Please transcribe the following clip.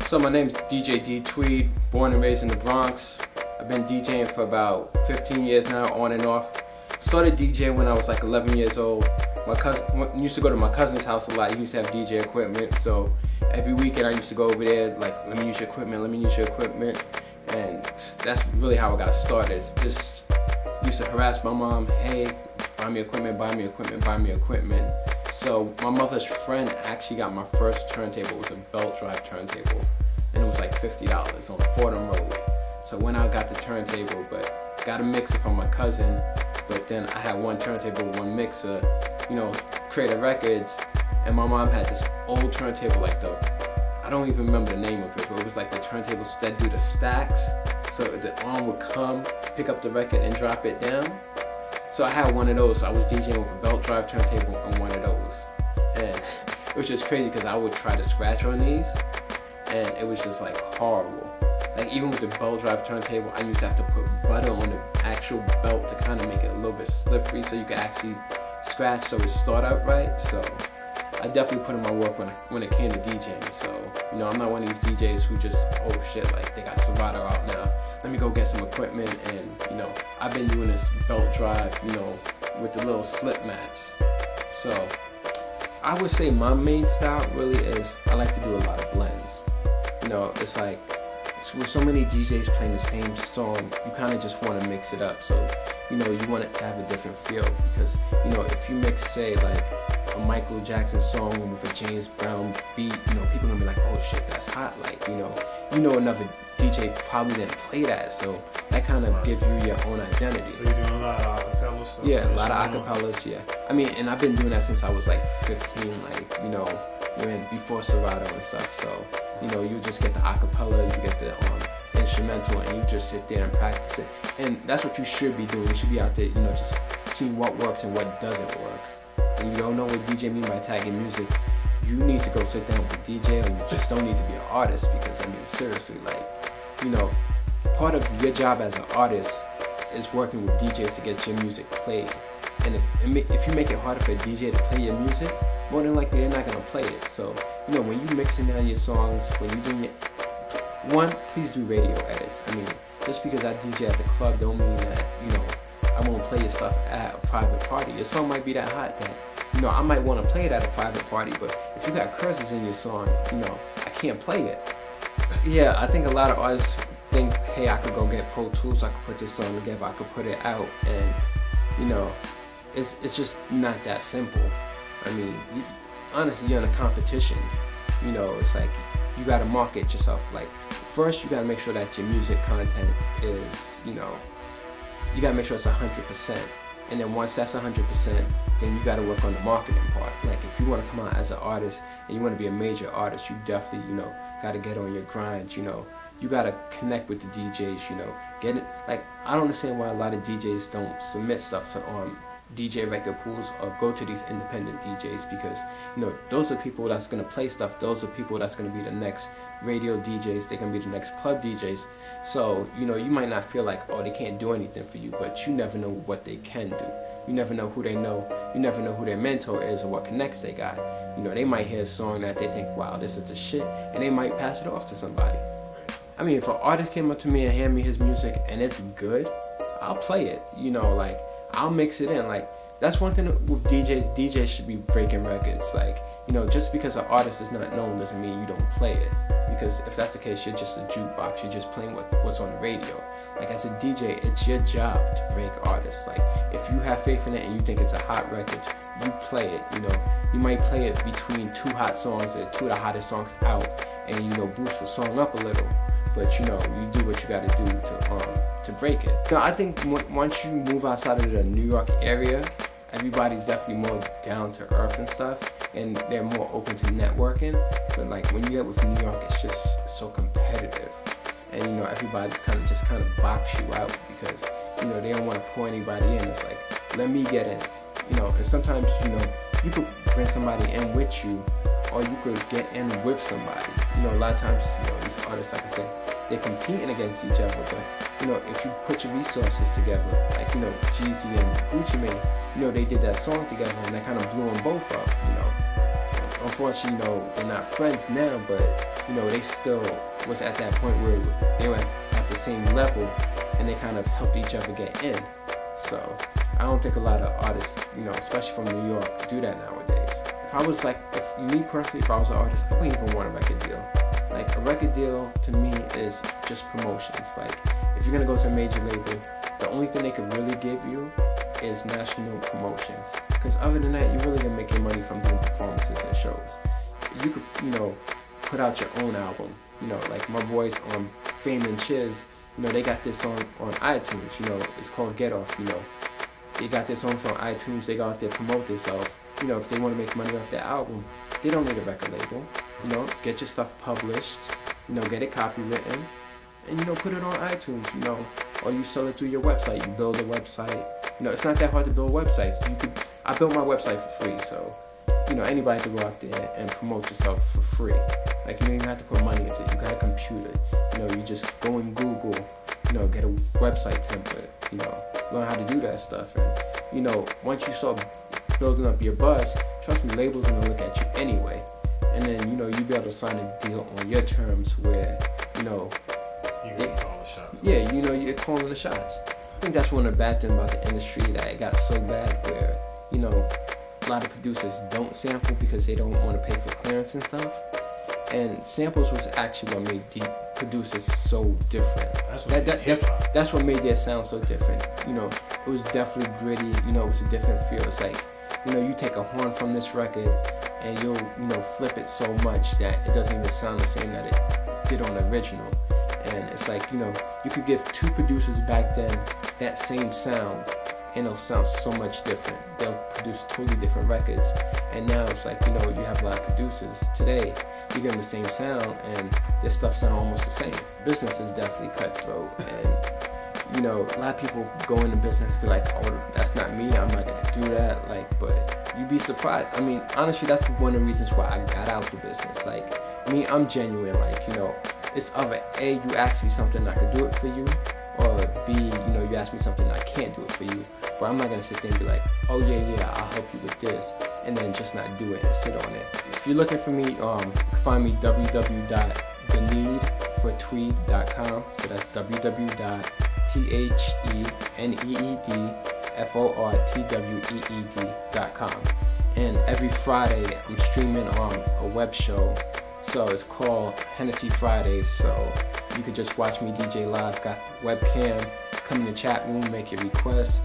So my name's DJ Tweed, born and raised in the Bronx. I've been DJing for about 15 years now, on and off. Started DJing when I was like 11 years old. My cousin used to go to my cousin's house a lot. He used to have DJ equipment, so every weekend I used to go over there, like, let me use your equipment, let me use your equipment. And that's really how I got started. Just used to harass my mom, hey, buy me equipment, buy me equipment, buy me equipment. So my mother's friend actually got my first turntable. It was a belt drive turntable, and it was like $50 on Fordham Road. So when I got the turntable, but got a mixer from my cousin, but then I had one turntable, one mixer, you know, Creative Records, and my mom had this old turntable, like I don't even remember the name of it, but it was like the turntables that do the stacks, so the arm would come, pick up the record and drop it down. So I had one of those. So I was DJing with a belt drive turntable and one of those, and it was just crazy because I would try to scratch on these, and it was just like horrible. Like even with the belt drive turntable, I used to have to put butter on the actual belt to kind of make it a little bit slippery so you could actually scratch so it start up right. So I definitely put in my work when it came to DJing. So, you know, I'm not one of these DJs who just, oh shit, like they got Serato out now, let me go get some equipment. And, you know, I've been doing this belt drive, you know, with the little slip mats. So I would say my main style really is, I like to do a lot of blends. You know, it's like, with so many DJs playing the same song, you kind of just want to mix it up. So, you know, you want it to have a different feel, because, you know, if you mix, say, like a Michael Jackson song with a James Brown beat, you know, people are gonna be like, oh shit, that's hot. Like, you know another DJ probably didn't play that, so that kind of gives you your own identity. So you're doing a lot of acapella stuff? Yeah, a lot of acapellas, yeah. I mean, and I've been doing that since I was like 15, like, you know, before Serato and stuff. So, you know, you just get the acapella, you get the instrumental, and you just sit there and practice it. And that's what you should be doing. You should be out there, you know, just seeing what works and what doesn't work. And you don't know what DJ mean by tagging music, you need to go sit down with the DJ, or you just don't need to be an artist, because, I mean, seriously, like, you know, part of your job as an artist is working with DJs to get your music played. And if you make it harder for a DJ to play your music, more than likely they're not going to play it. So, you know, when you're mixing down your songs, when you're doing it, one, please do radio edits. I mean, just because I DJ at the club don't mean that, you know, I won't play your stuff at a private party. Your song might be that hot that, you know, I might want to play it at a private party, but if you got curses in your song, you know, I can't play it. Yeah, I think a lot of artists think, hey, I could go get Pro Tools, I could put this song together, I could put it out, and, you know, it's just not that simple. I mean, honestly, you're in a competition. You know, it's like, you gotta market yourself. Like, first you gotta make sure that your music content is, you know, you gotta make sure it's 100%. And then once that's 100%, then you gotta work on the marketing part. Like, if you wanna come out as an artist and you wanna be a major artist, you definitely, you know, gotta get on your grind, you know. You gotta connect with the DJs, you know, get it. Like, I don't understand why a lot of DJs don't submit stuff to DJ record pools or go to these independent DJs, because, you know, those are people that's gonna play stuff. Those are people that's gonna be the next radio DJs. They're gonna be the next club DJs. So, you know, you might not feel like, oh, they can't do anything for you, but you never know what they can do. You never know who they know. You never know who their mentor is or what connects they got. You know, they might hear a song that they think, wow, this is the shit, and they might pass it off to somebody. I mean, if an artist came up to me and handed me his music and it's good, I'll play it. You know, like, I'll mix it in. Like, that's one thing with DJs. DJs should be breaking records. Like, you know, just because an artist is not known doesn't mean you don't play it. Because if that's the case, you're just a jukebox. You're just playing what's on the radio. Like, as a DJ, it's your job to break artists. Like, if you have faith in it and you think it's a hot record, you play it. You know, you might play it between two hot songs or two of the hottest songs out, and, you know, boost the song up a little. But, you know, you do what you gotta do to break it. So I think once you move outside of the New York area, everybody's definitely more down to earth and stuff, and they're more open to networking. But, like, when you get with New York, it's so competitive, and, you know, everybody's kind of box you out, because, you know, they don't want to pull anybody in. It's like, let me get in, you know. And sometimes, you know, you could bring somebody in with you, or you could get in with somebody. You know, a lot of times, you know, these artists, like I said, they're competing against each other, but, you know, if you put your resources together, like, you know, Jeezy and Gucci Mane, you know, they did that song together, and that kind of blew them both up, you know. unfortunately, you know, they're not friends now, but you know, they still was at that point where they were at the same level, and they kind of helped each other get in. So I don't think a lot of artists, you know, especially from New York, do that nowadays. If I was like, me personally, if I was an artist, I wouldn't even want a record deal. Like, a record deal to me is just promotions. Like, if you're gonna go to a major label, the only thing they could really give you is national promotions. Because other than that, you're really gonna make your money from doing performances and shows. You could, you know, put out your own album. You know, like my boys on Fame and Chiz, you know, they got this on iTunes. You know, it's called Get Off. You know, they got their songs on iTunes. They go out there, promote themselves. You know, if they want to make money off their album, they don't need a record label. You know, get your stuff published. You know, get it copywritten, and you know, put it on iTunes. You know, or you sell it through your website. You build a website. You know, it's not that hard to build websites. I built my website for free, so you know, anybody can go out there and promote yourself for free. Like, you don't even have to put money into it. You got a computer. You know, you just go in Google. You know, get a website template. You know, learn how to do that stuff. And you know, once you start building up your buzz, trust me, labels are gonna look at you anyway. And then, you know, you be able to sign a deal on your terms where, you know, you can call the shots. Yeah, you know, you're calling the shots. I think that's one of the bad things about the industry, that it got so bad where, you know, a lot of producers don't sample because they don't want to pay for clearance and stuff. And samples was actually what made the producers so different. That's what made their sound so different. You know, it was definitely gritty. You know, it was a different feel. It's like, you know, you take a horn from this record and you'll, you know, flip it so much that it doesn't even sound the same that it did on the original. And it's like, you know, you could give two producers back then that same sound, and it'll sound so much different. They'll produce totally different records. And now it's like, you know, you have a lot of producers today, you give them the same sound and their stuff sound almost the same. Business is definitely cutthroat, and you know, a lot of people go into business and be like, oh, that's not me, I'm not gonna do that. Like, but you'd be surprised. I mean, honestly, that's one of the reasons why I got out the business. Like, I mean, I'm genuine. Like, you know, it's either A, you ask me something I could do it for you, or B, you know, you ask me something I can't do it for you. But I'm not gonna sit there and be like, oh yeah, I'll help you with this, and then just not do it and sit on it. If you're looking for me, you can find me www.theneedfortweed.com. So that's www.theneedfortweed.com. And every Friday I'm streaming a web show. So it's called Hennessy Fridays. So you could just watch me DJ live. Got webcam. Come in the chat room, make your requests.